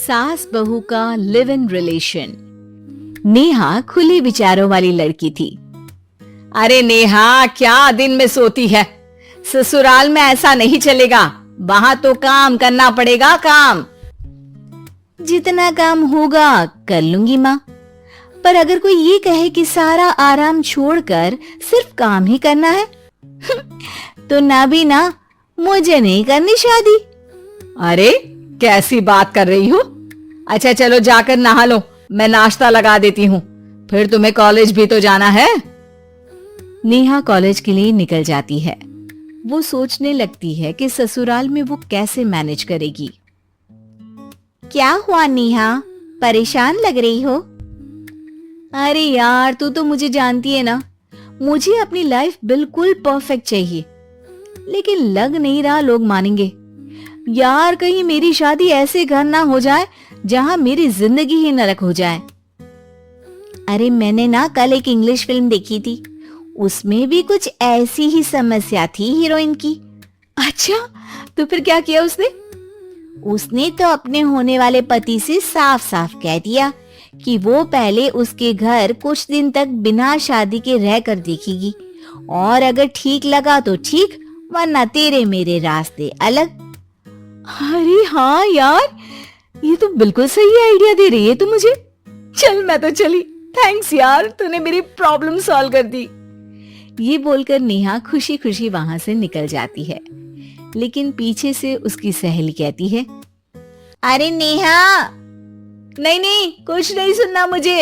सास बहू का लिव इन रिलेशन। नेहा खुले विचारों वाली लड़की थी। अरे नेहा, क्या दिन में सोती है? ससुराल में ऐसा नहीं चलेगा, वहां तो काम करना पड़ेगा। काम जितना काम होगा कर लूंगी माँ, पर अगर कोई ये कहे कि सारा आराम छोड़कर सिर्फ काम ही करना है तो ना भी ना, मुझे नहीं करनी शादी। अरे कैसी बात कर रही हो? अच्छा चलो जाकर नहा लो, मैं नाश्ता लगा देती हूँ, फिर तुम्हें कॉलेज भी तो जाना है। नेहा कॉलेज के लिए निकल जाती है। वो सोचने लगती है कि ससुराल में वो कैसे मैनेज करेगी। क्या हुआ नेहा, परेशान लग रही हो? अरे यार, तू तो मुझे जानती है ना, मुझे अपनी लाइफ बिल्कुल परफेक्ट चाहिए, लेकिन लग नहीं रहा लोग मानेंगे। यार कहीं मेरी शादी ऐसे घर ना हो जाए जहां मेरी जिंदगी ही नरक हो जाए। अरे मैंने ना कल एक इंग्लिश फिल्म देखी थी, उसमें भी कुछ ऐसी ही समस्या थी हीरोइन की। अच्छा, तो फिर क्या किया उसने? उसने तो अपने होने वाले पति से साफ साफ कह दिया कि वो पहले उसके घर कुछ दिन तक बिना शादी के रह कर देखेगी, और अगर ठीक लगा तो ठीक, वरना तेरे मेरे रास्ते अलग। अरे हाँ यार, ये तो बिल्कुल सही आइडिया दे रही है तू मुझे। चल मैं तो चली, थैंक्स यार, तूने मेरी प्रॉब्लम सॉल्व कर दी। ये बोलकर नेहा खुशी खुशी वहां से निकल जाती है, लेकिन पीछे से उसकी सहेली कहती है, अरे नेहा, नहीं नहीं, कुछ नहीं सुनना मुझे।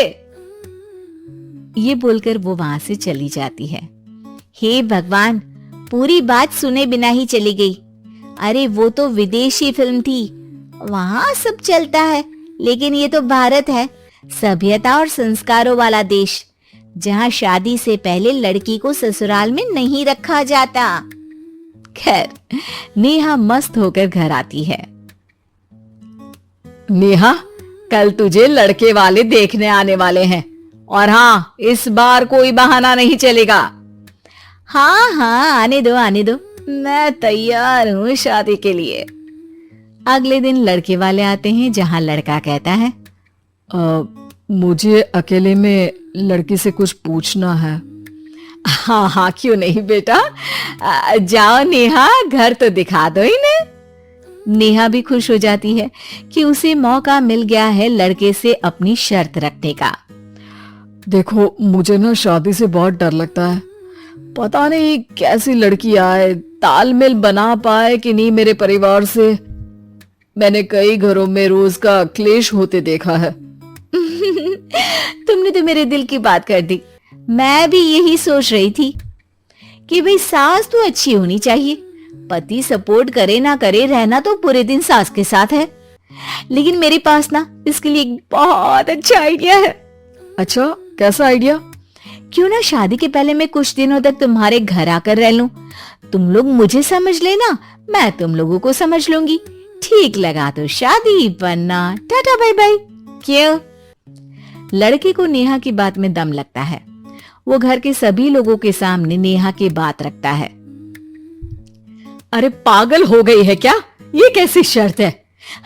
ये बोलकर वो वहां से चली जाती है। हे भगवान, पूरी बात सुने बिना ही चली गई। अरे वो तो विदेशी फिल्म थी, वहां सब चलता है, लेकिन ये तो भारत है, सभ्यता और संस्कारों वाला देश, जहां शादी से पहले लड़की को ससुराल में नहीं रखा जाता। खैर, नेहा मस्त होकर घर आती है। नेहा, कल तुझे लड़के वाले देखने आने वाले हैं, और हाँ, इस बार कोई बहाना नहीं चलेगा। हाँ हाँ, आने दो आने दो, मैं तैयार हूँ शादी के लिए। अगले दिन लड़के वाले आते हैं, जहां लड़का कहता है, मुझे अकेले में लड़की से कुछ पूछना है। हाँ हाँ, क्यों नहीं बेटा, जाओ नेहा, घर तो दिखा दो इन्हें। नेहा भी खुश हो जाती है कि उसे मौका मिल गया है लड़के से अपनी शर्त रखने का। देखो, मुझे ना शादी से बहुत डर लगता है, पता नहीं कैसी लड़की आए, तालमेल बना पाए कि नहीं मेरे परिवार से। मैंने कई घरों में रोज का क्लेश होते देखा है। तुमने तो मेरे दिल की बात कर दी। मैं भी यही सोच रही थी कि भाई सास तो अच्छी होनी चाहिए, पति सपोर्ट करे ना करे, रहना तो पूरे दिन सास के साथ है, लेकिन मेरे पास ना इसके लिए एक बहुत अच्छा आइडिया है। अच्छा, कैसा आइडिया? क्यों ना शादी के पहले मैं कुछ दिनों तक तुम्हारे घर आकर रह लूं, तुम लोग मुझे समझ लेना, मैं तुम लोगों को समझ लूंगी, ठीक लगा तो शादी, वरना टाटा बाय बाय। क्यों? लड़के को नेहा की बात में दम लगता है। वो घर के सभी लोगों के सामने नेहा की बात रखता है। अरे पागल हो गई है क्या? ये कैसी शर्त है?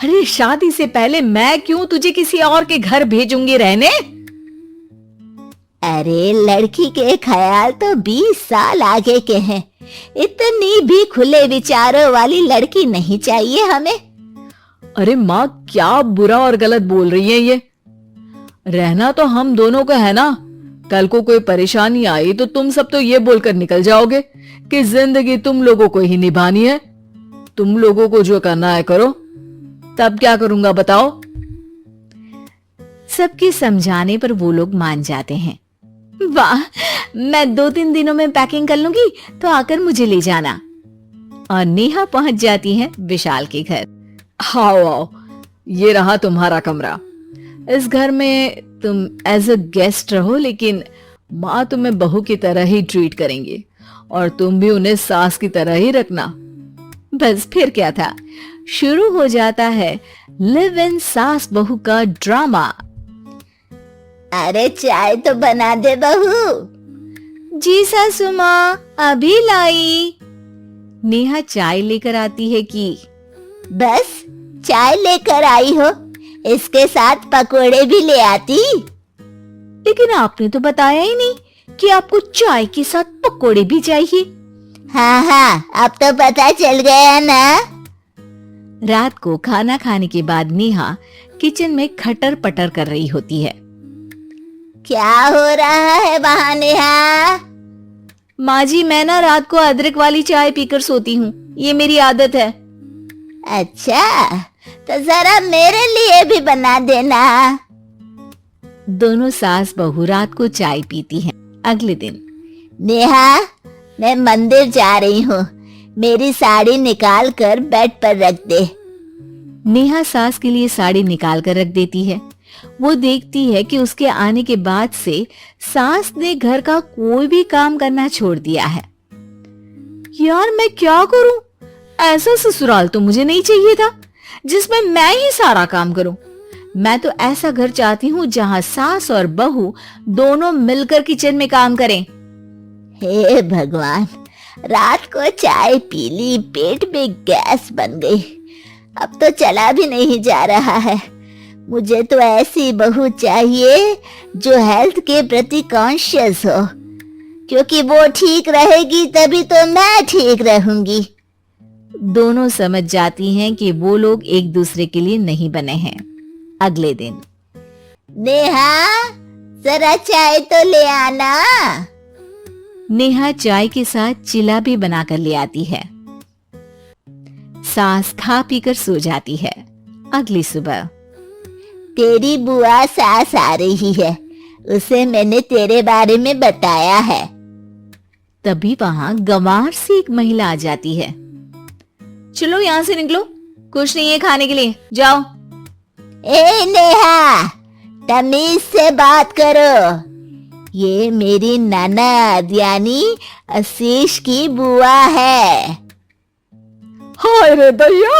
अरे शादी से पहले मैं क्यों तुझे किसी और के घर भेजूंगी रहने? अरे लड़की के ख्याल तो 20 साल आगे के हैं, इतनी भी खुले विचारों वाली लड़की नहीं चाहिए हमें। अरे माँ, क्या बुरा और गलत बोल रही है ये? रहना तो हम दोनों का है ना, कल को कोई परेशानी आई तो तुम सब तो ये बोलकर निकल जाओगे कि जिंदगी तुम लोगों को ही निभानी है, तुम लोगों को जो करना है करो। तब क्या करूंगा बताओ? सबके समझाने पर वो लोग मान जाते हैं। वाह, मैं 2-3 दिनों में पैकिंग कर लूंगी, तो आकर मुझे ले जाना। और नेहा पहुंच जाती है विशाल के घर। आओ आओ, ये रहा तुम्हारा कमरा। इस घर में तुम एज अ गेस्ट रहो, लेकिन माँ तुम्हें बहू की तरह ही ट्रीट करेंगे, और तुम भी उन्हें सास की तरह ही रखना। बस फिर क्या था, शुरू हो जाता है लिव इन सास बहू का ड्रामा। अरे चाय तो बना दे बहू। जी सासू माँ, अभी लाई। नेहा चाय लेकर आती है कि बस चाय लेकर आई हो, इसके साथ पकोड़े भी ले आती। लेकिन आपने तो बताया ही नहीं कि आपको चाय के साथ पकोड़े भी चाहिए। हाँ हाँ, अब तो पता चल गया ना। रात को खाना खाने के बाद नेहा किचन में खटर पटर कर रही होती है। क्या हो रहा है वहाँ नेहा? माँ जी, मैं ना रात को अदरक वाली चाय पीकर सोती हूँ, ये मेरी आदत है। अच्छा, तो जरा मेरे लिए भी बना देना। दोनों सास बहू रात को चाय पीती हैं। अगले दिन, नेहा, मैं मंदिर जा रही हूँ, मेरी साड़ी निकाल कर बेड पर रख दे। नेहा सास के लिए साड़ी निकाल कर रख देती है। वो देखती है कि उसके आने के बाद से सास ने घर का कोई भी काम करना छोड़ दिया है। यार, मैं क्या करूं? ऐसा ससुराल तो मुझे नहीं चाहिए था जिसमें मैं ही सारा काम करूं। मैं तो ऐसा घर चाहती हूँ जहाँ सास और बहू दोनों मिलकर किचन में काम करें। हे भगवान, रात को चाय पी ली, पेट में गैस बन गई, अब तो चला भी नहीं जा रहा है। मुझे तो ऐसी बहू चाहिए जो हेल्थ के प्रति कॉन्शियस हो, क्योंकि वो ठीक रहेगी तभी तो मैं ठीक रहूंगी। दोनों समझ जाती हैं कि वो लोग एक दूसरे के लिए नहीं बने हैं। अगले दिन, नेहा, जरा चाय तो ले आना। नेहा चाय के साथ चिला भी बनाकर ले आती है। सास खा पीकर सो जाती है। अगली सुबह, तेरी बुआ सास आ रही है, उसे मैंने तेरे बारे में बताया है। तभी वहां गंवार सी एक महिला आ जाती है। चलो यहाँ से निकलो, कुछ नहीं है खाने के लिए, जाओ। ए नेहा, तमीज से बात करो, ये मेरी ननद यानी आशीष की बुआ है। हाय रे दैया,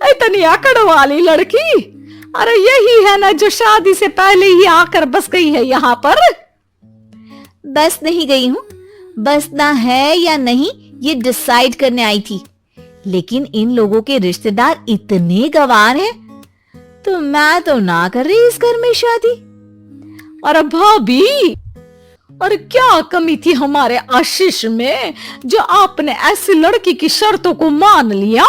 इतनी आकड़ वाली लड़की! अरे यही है ना जो शादी से पहले ही आकर बस गई है यहाँ पर। बस नहीं गई हूँ, बसना है या नहीं ये डिसाइड करने आई थी, लेकिन इन लोगों के रिश्तेदार इतने गंवार हैं तो मैं तो ना कर रही इस घर में शादी। अरे भाभी, और क्या कमी थी हमारे आशीष में जो आपने ऐसी लड़की की शर्तों को मान लिया?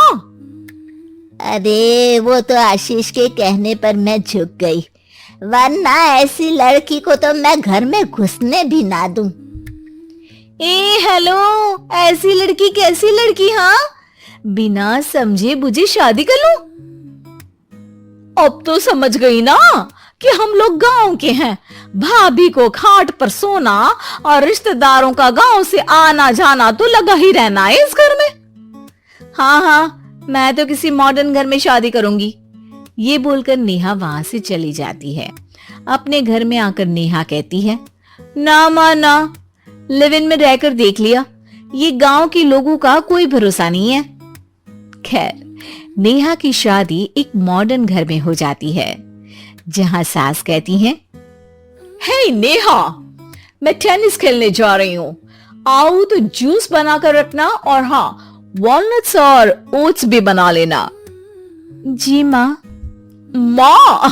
अरे वो तो आशीष के कहने पर मैं झुक गई, वरना ऐसी लड़की को तो मैं घर में घुसने भी ना दूं। हेलो, ऐसी लड़की कैसी लड़की? हाँ, बिना समझे बुझे शादी कर लूं? अब तो समझ गई ना कि हम लोग गांव के हैं। भाभी को खाट पर सोना और रिश्तेदारों का गांव से आना जाना तो लगा ही रहना है इस घर में। हाँ हाँ, मैं तो किसी मॉडर्न घर में शादी करूंगी। ये बोलकर नेहा वहां से चली जाती है। अपने घर में आकर नेहा कहती है, ना माँ ना, लिव इन में रहकर देख लिया, ये गांव के लोगों का कोई भरोसा नहीं है। खैर, नेहा की शादी एक मॉडर्न घर में हो जाती है, जहां सास कहती हैं, हे नेहा, मैं टेनिस खेलने जा रही हूँ, आओ तो जूस बनाकर रखना, और हाँ, वॉलनट्स और ओट्स भी बना लेना। जी माँ। माँ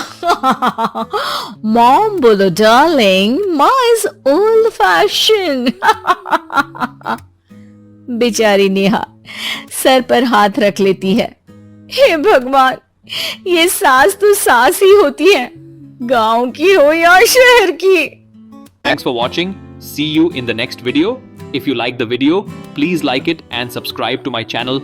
मॉम बोलो डार्लिंग, माँ इज ओल्ड फैशन। बेचारी नेहा सर पर हाथ रख लेती है। हे भगवान, ये सास तो सास ही होती है, गांव की हो या शहर की। Thanks for watching. See you in the next video. If you like the video, please like it and subscribe to my channel